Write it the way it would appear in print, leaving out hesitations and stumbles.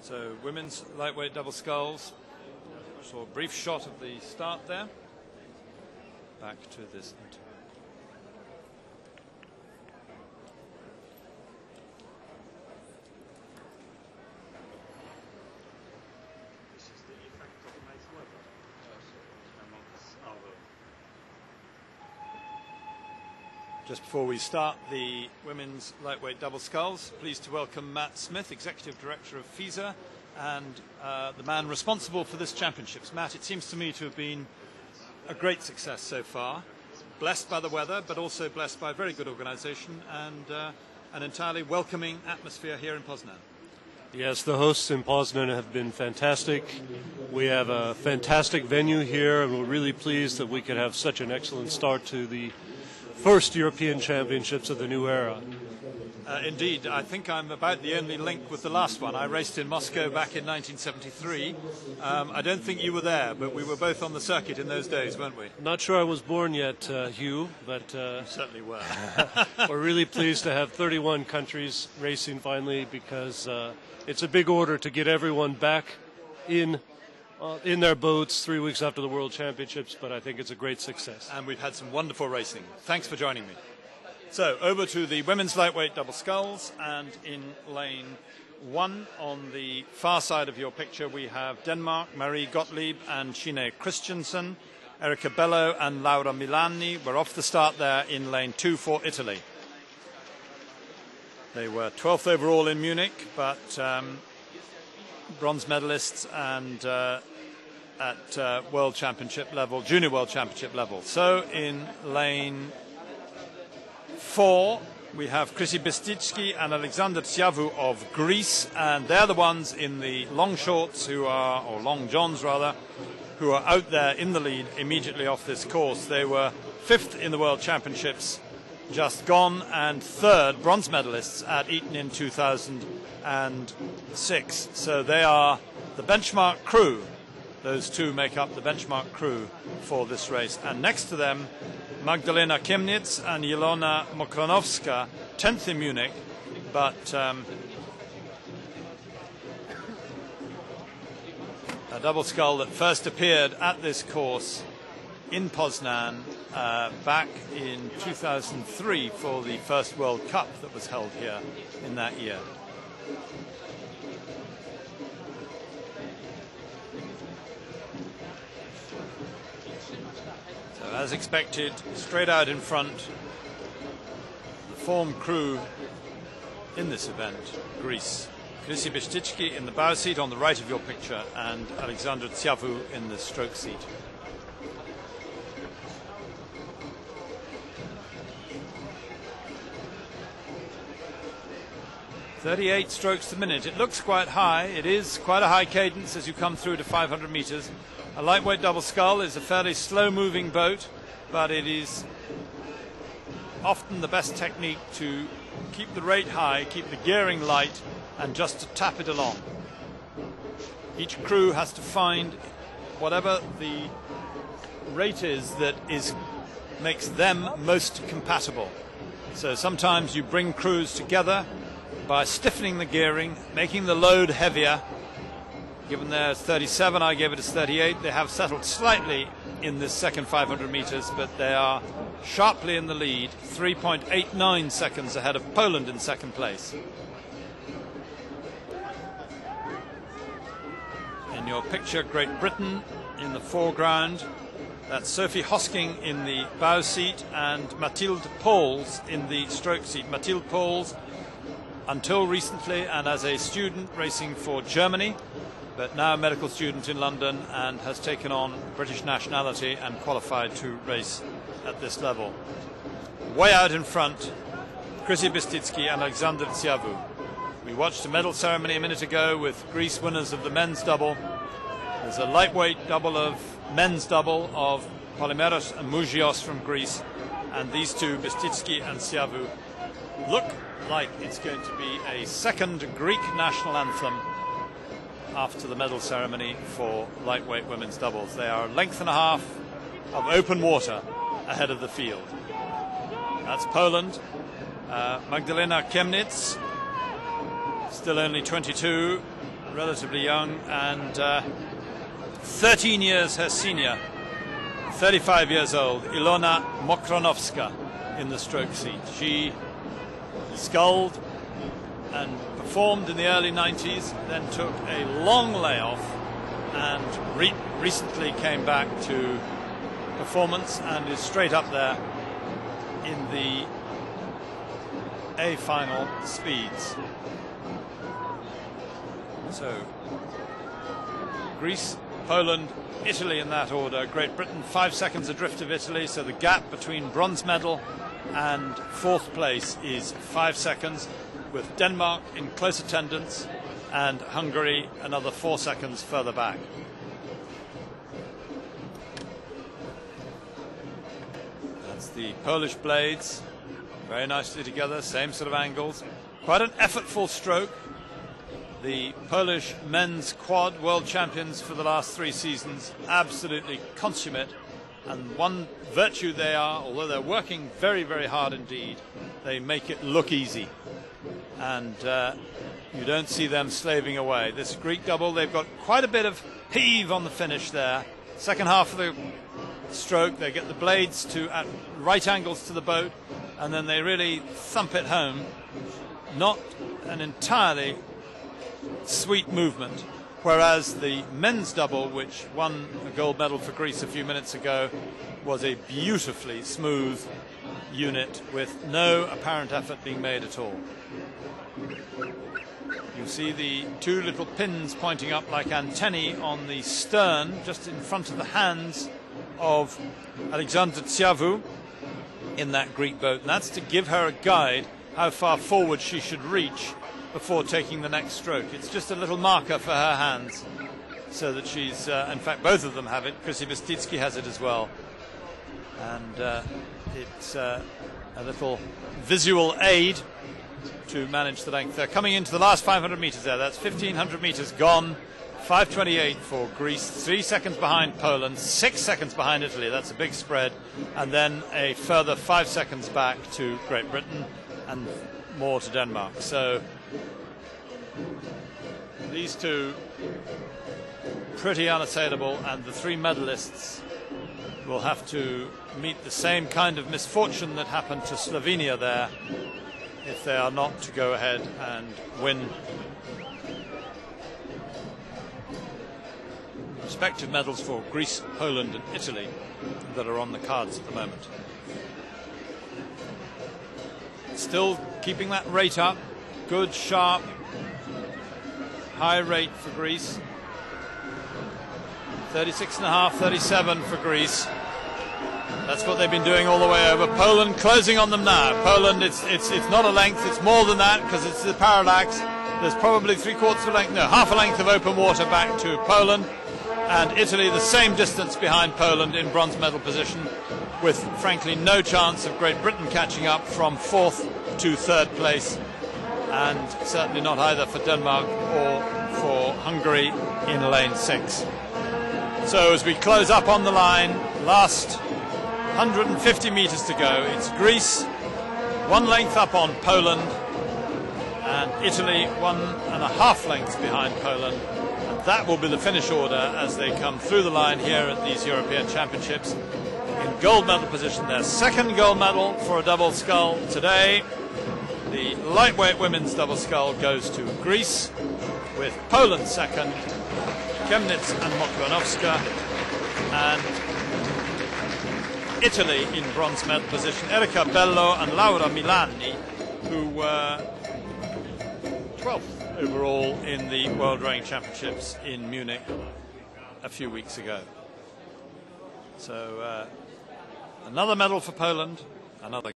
So women's lightweight double sculls. Saw a brief shot of the start there. Back to this interview. This is the effect of nice weather. Just before we start the women's lightweight double sculls, pleased to welcome Matt Smith, Executive Director of FISA, and the man responsible for this championships. Matt, it seems to me to have been a great success so far, blessed by the weather, but also blessed by very good organisation and an entirely welcoming atmosphere here in Poznan. Yes, the hosts in Poznan have been fantastic. We have a fantastic venue here, and we're really pleased that we could have such an excellent start to the first European Championships of the new era. Indeed, I think I'm about the only link with the last one. I raced in Moscow back in 1973. I don't think you were there, but we were both on the circuit in those days, weren't we? Not sure I was born yet, Hugh, but certainly were. We're really pleased to have 31 countries racing finally, because it's a big order to get everyone back in their boats 3 weeks after the World Championships, but I think it's a great success. And we've had some wonderful racing. Thanks for joining me. So over to the women's lightweight double sculls, and in lane 1 on the far side of your picture we have Denmark, Marie Gottlieb and Signe Christensen, Erika Bello and Laura Milani. We're off the start there in lane 2 for Italy. They were 12th overall in Munich, but bronze medalists and at World Championship level, Junior World Championship level. So in lane 4 we have Krisi Bestitsky and Alexander Tsiavu of Greece, and they're the ones in the long shorts or long johns rather, who are out there in the lead immediately off this course. They were 5th in the World Championships just gone, and 3rd bronze medalists at Eton in 2006. So they are the benchmark crew. Those two make up the benchmark crew for this race. And next to them, Magdalena Chemnitz and Ilona Mokranowska, 10th in Munich, but a double scull that first appeared at this course in Poznan back in 2003 for the first World Cup that was held here in that year. So as expected, straight out in front, the form crew in this event, Greece. Krisi Bestitsky in the bow seat on the right of your picture, and Alexander Tsiavu in the stroke seat. .38 strokes per minute. It looks quite high. It is quite a high cadence as you come through to 500 meters. A lightweight double scull is a fairly slow-moving boat, but it is often the best technique to keep the rate high, keep the gearing light, and just to tap it along. Each crew has to find whatever the rate is that makes them most compatible. So sometimes you bring crews together by stiffening the gearing, making the load heavier. Given there's 37, I gave it as 38. They have settled slightly in this second 500 meters, but they are sharply in the lead, 3.89 seconds ahead of Poland in second place. In your picture, Great Britain in the foreground. That's Sophie Hosking in the bow seat and Mathilde Pauls in the stroke seat. Mathilde Pauls, until recently and as a student racing for Germany, but now a medical student in London, and has taken on British nationality and qualified to race at this level. Way out in front, Krisi Bestitsky and Alexander Tsiavu. We watched a medal ceremony a minute ago with Greece winners of the men's double. There's a lightweight double of men's double of Polymeros and Mougios from Greece, and these two, Bestitsky and Tsiavu, look like it's going to be a second Greek national anthem after the medal ceremony for lightweight women's doubles. They are a length and a half of open water ahead of the field. That's Poland. Magdalena Chemnitz, still only 22, relatively young, and 13 years her senior, 35 years old, Ilona Mokranowska in the stroke seat. She sculled and performed in the early 90s, then took a long layoff and recently came back to performance and is straight up there in the A final speeds. So Greece, Poland, Italy in that order. Great Britain 5 seconds adrift of Italy, so the gap between bronze medal and fourth place is 5 seconds, with Denmark in close attendance and Hungary another 4 seconds further back. That's the Polish blades, very nicely together, same sort of angles. Quite an effortful stroke. The Polish men's quad world champions for the last 3 seasons, absolutely consummate. And one virtue they are, although they're working very, very hard indeed, they make it look easy. And you don't see them slaving away. This Greek double, they've got quite a bit of heave on the finish there. Second half of the stroke, they get the blades to at right angles to the boat, and then they really thump it home. Not an entirely sweet movement, whereas the men's double, which won a gold medal for Greece a few minutes ago, was a beautifully smooth unit with no apparent effort being made at all. You see the 2 little pins pointing up like antennae on the stern, just in front of the hands of Alexandra Tsiavu in that Greek boat, and that's to give her a guide how far forward she should reach before taking the next stroke. It's just a little marker for her hands, so that she's, in fact both of them have it, Chrissy Bestitsky has it as well, and it's a little visual aid to manage the length. They're coming into the last 500 meters there. That's 1,500 meters gone. 5:28 for Greece, 3 seconds behind Poland, 6 seconds behind Italy. That's a big spread. And then a further 5 seconds back to Great Britain and more to Denmark. So these two pretty unassailable, and the 3 medalists will have to meet the same kind of misfortune that happened to Slovenia there if they are not to go ahead and win respective medals for Greece, Poland and Italy that are on the cards at the moment. Still keeping that rate up. Good, sharp, high rate for Greece. 36.5, 37 for Greece. That's what they've been doing all the way over. Poland closing on them now. Poland, it's not a length, it's more than that, because it's the parallax. There's probably 3/4 of a length, no, half a length of open water back to Poland. And Italy the same distance behind Poland in bronze medal position, with frankly no chance of Great Britain catching up from 4th to 3rd place, and certainly not either for Denmark or for Hungary in lane 6. So as we close up on the line, last 150 meters to go, it's Greece 1 length up on Poland, and Italy 1.5 lengths behind Poland. And that will be the finish order as they come through the line here at these European Championships. In gold medal position, their 2nd gold medal for a double scull today. The lightweight women's double scull goes to Greece, with Poland 2nd, Chemnitz and Mokranowska, and Italy in bronze medal position, Erika Bello and Laura Milani, who were 12th overall in the World Rowing Championships in Munich a few weeks ago. So another medal for Poland, another